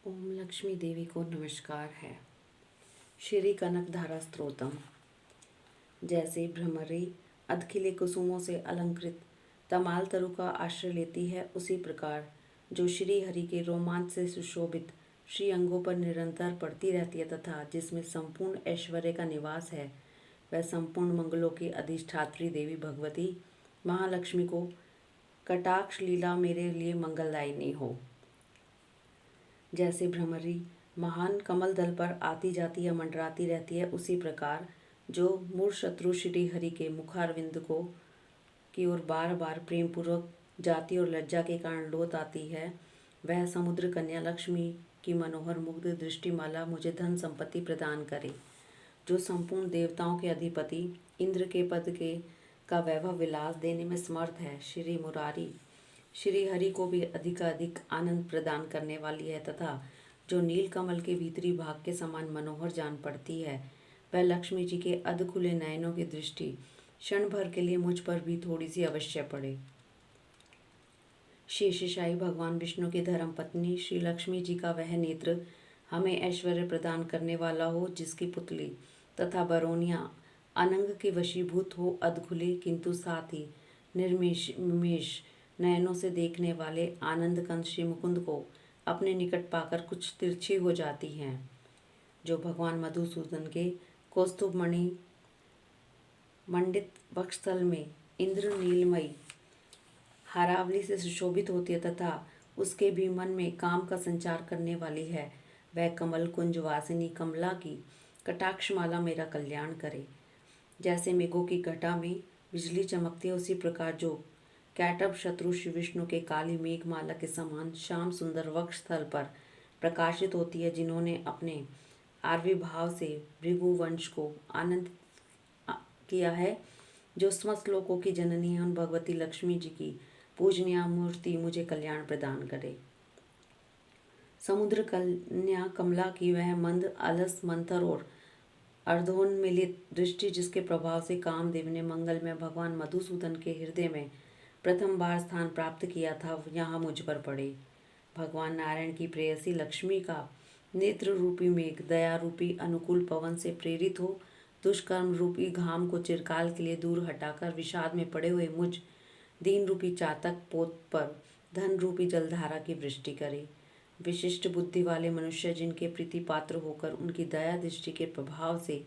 ओम लक्ष्मी देवी को नमस्कार है। श्री कनक धारा स्तोत्रम। जैसे भ्रमरी अधखिले कुसुमों से अलंकृत तमाल तरु का आश्रय लेती है, उसी प्रकार जो श्री हरि के रोमांच से सुशोभित श्री अंगों पर निरंतर पड़ती रहती है तथा जिसमें संपूर्ण ऐश्वर्य का निवास है, वह संपूर्ण मंगलों की अधिष्ठात्री देवी भगवती महालक्ष्मी को कटाक्ष लीला मेरे लिए मंगलदायिनी हो। जैसे भ्रमरी महान कमल दल पर आती जाती या मंडराती रहती है, उसी प्रकार जो मूढ़ शत्रु श्री हरि के मुखारविंद को की ओर बार बार प्रेम पूर्वक जाति और लज्जा के कारण लोट आती है, वह समुद्र कन्या लक्ष्मी की मनोहर मुग्ध दृष्टिमाला मुझे धन संपत्ति प्रदान करे। जो संपूर्ण देवताओं के अधिपति इंद्र के पद के का वैभव विलास देने में समर्थ है, श्री मुरारी श्री हरि को भी अधिकाधिक आनंद प्रदान करने वाली है तथा जो नील कमल के भीतरी भाग के समान मनोहर जान पड़ती है, वह लक्ष्मी जी के अध खुले नयनों की दृष्टि क्षण भर के लिए मुझ पर भी थोड़ी सी अवश्य पड़े। शेषशाही भगवान विष्णु की धर्म पत्नी श्री लक्ष्मी जी का वह नेत्र हमें ऐश्वर्य प्रदान करने वाला हो, जिसकी पुतली तथा बरौनिया अनंग के वशीभूत हो, अधखुले किंतु साथ ही निर्मेश नयनों से देखने वाले आनंद कंद श्री मुकुंद को अपने निकट पाकर कुछ तिरछी हो जाती हैं। जो भगवान मधुसूदन के कौस्तुभ मणि मंडित वक्षस्थल में इंद्र नीलमयी हारावली से सुशोभित होती है तथा उसके भी मन में काम का संचार करने वाली है, वह कमल कुंज वासिनी कमला की कटाक्षमाला मेरा कल्याण करे। जैसे मेघों की घटा में बिजली चमकती है, उसी प्रकार जो कैटभ शत्रु श्री विष्णु के काली मेघमाला के समान श्याम सुंदर वक्ष स्थल पर प्रकाशित होती है, जिन्होंने अपने आविर्भाव से भृगु वंश को आनंद किया है। जो समस्त लोकों की जननी है, उन भगवती लक्ष्मी जी की पूजनीय मूर्ति मुझे कल्याण प्रदान करे। समुद्र कन्या कमला की वह मंद अलस मंथर और अर्धोन्मिलित दृष्टि, जिसके प्रभाव से कामदेव ने मंगल में भगवान मधुसूदन के हृदय में प्रथम बार स्थान प्राप्त किया था, यहाँ मुझ पर पड़े। भगवान नारायण की प्रेयसी लक्ष्मी का नेत्र रूपी मेघ दया रूपी अनुकूल पवन से प्रेरित हो दुष्कर्म रूपी घाम को चिरकाल के लिए दूर हटाकर विषाद में पड़े हुए मुझ दीन रूपी चातक पोत पर धन रूपी जलधारा की वृष्टि करे। विशिष्ट बुद्धि वाले मनुष्य जिनके प्रीति पात्र होकर उनकी दया दृष्टि के प्रभाव से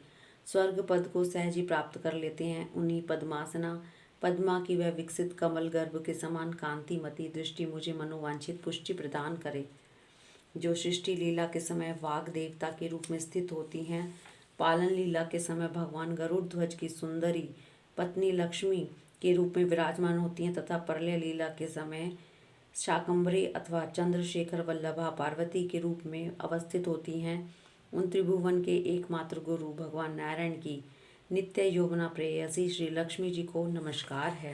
स्वर्ग पद को सहज ही प्राप्त कर लेते हैं, उन्हीं पद्मासना पद्मा की वह विकसित कमल गर्भ के समान कांतिमती दृष्टि मुझे मनोवांछित पुष्टि प्रदान करे। जो सृष्टि लीला के समय वाग देवता के रूप में स्थित होती हैं, पालन लीला के समय भगवान गरुड़ ध्वज की सुंदरी पत्नी लक्ष्मी के रूप में विराजमान होती हैं तथा प्रलय लीला के समय शाकंभरी अथवा चंद्रशेखर वल्लभा पार्वती के रूप में अवस्थित होती हैं, उन त्रिभुवन के एकमात्र गुरु भगवान नारायण की नित्य यौवना प्रेयसी श्री लक्ष्मी जी को नमस्कार है।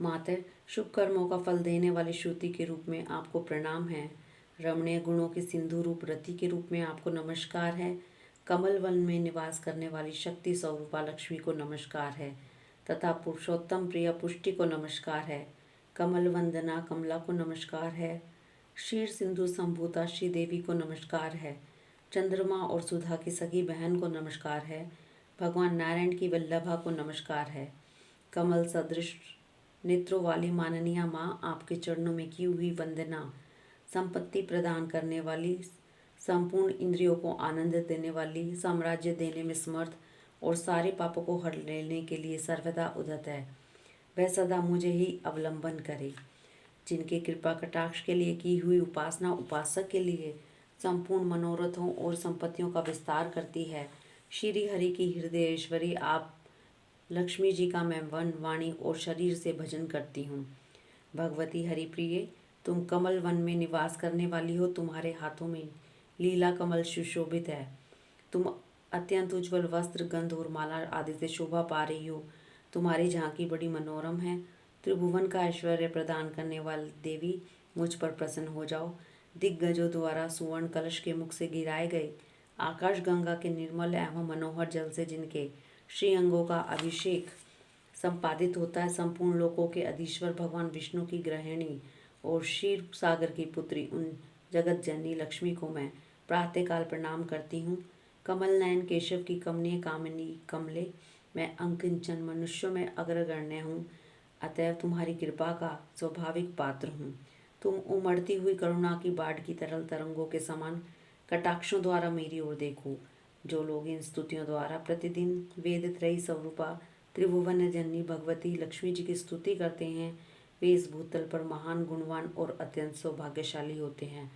माता, शुभ कर्मों का फल देने वाली श्रुति के रूप में आपको प्रणाम है। रमणीय गुणों की सिंधु रूप रति के रूप में आपको नमस्कार है। कमल वन में निवास करने वाली शक्ति स्वरूपा लक्ष्मी को नमस्कार है तथा पुरुषोत्तम प्रिय पुष्टि को नमस्कार है। कमल वंदना कमला को नमस्कार है। क्षीर सिंधु संभूता श्री देवी को नमस्कार है। चंद्रमा और सुधा की सगी बहन को नमस्कार है। भगवान नारायण की वल्लभा को नमस्कार है। कमल सदृश नेत्रों वाली माननीय माँ, आपके चरणों में की हुई वंदना। संपत्ति प्रदान करने वाली, संपूर्ण इंद्रियों को आनंद देने वाली, साम्राज्य देने में समर्थ और सारे पापों को हर लेने के लिए सर्वदा उद्यत है, वह सदा मुझे ही अवलंबन करे। जिनके कृपा कटाक्ष के लिए की हुई उपासना उपासक के लिए संपूर्ण मनोरथों और संपत्तियों का विस्तार करती है, श्री हरि की हृदयेश्वरी आप लक्ष्मी जी का मैं वन वाणी और शरीर से भजन करती हूँ। भगवती हरिप्रिय, तुम कमल वन में निवास करने वाली हो, तुम्हारे हाथों में लीला कमल सुशोभित है। तुम अत्यंत उज्ज्वल वस्त्र गंध और माला आदि से शोभा पा रही हो, तुम्हारी झांकी बड़ी मनोरम है। त्रिभुवन का ऐश्वर्य प्रदान करने वाली देवी, मुझ पर प्रसन्न हो जाओ। दिग्गजों द्वारा सुवर्ण कलश के मुख से गिराए गए आकाश गंगा के निर्मल एवं मनोहर जल से जिनके श्री अंगों का अभिषेक संपादित होता है, संपूर्ण लोकों के अधीश्वर भगवान विष्णु की गृहिणी और क्षीर सागर की पुत्री, उन जगत जननी लक्ष्मी को मैं प्रातःकाल प्रणाम करती हूँ। कमल नयन केशव की कमनीय कामिनी कमले, मैं अंकिंचन मनुष्यों में अग्रगण्य हूँ, अतएव तुम्हारी कृपा का स्वाभाविक पात्र हूँ। तुम उमड़ती हुई करुणा की बाढ़ की तरल तरंगों के समान कटाक्षों द्वारा मेरी ओर देखो। जो लोग इन स्तुतियों द्वारा प्रतिदिन वेद त्रयी स्वरूपा त्रिभुवन जननी भगवती लक्ष्मी जी की स्तुति करते हैं, वे इस भूतल पर महान, गुणवान और अत्यंत सौभाग्यशाली होते हैं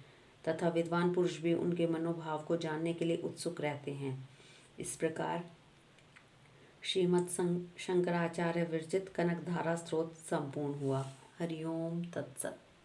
तथा विद्वान पुरुष भी उनके मनोभाव को जानने के लिए उत्सुक रहते हैं। इस प्रकार श्रीमद् शंकराचार्य विरचित कनकधारा स्तोत्र संपूर्ण हुआ। हरिओम तत्सत।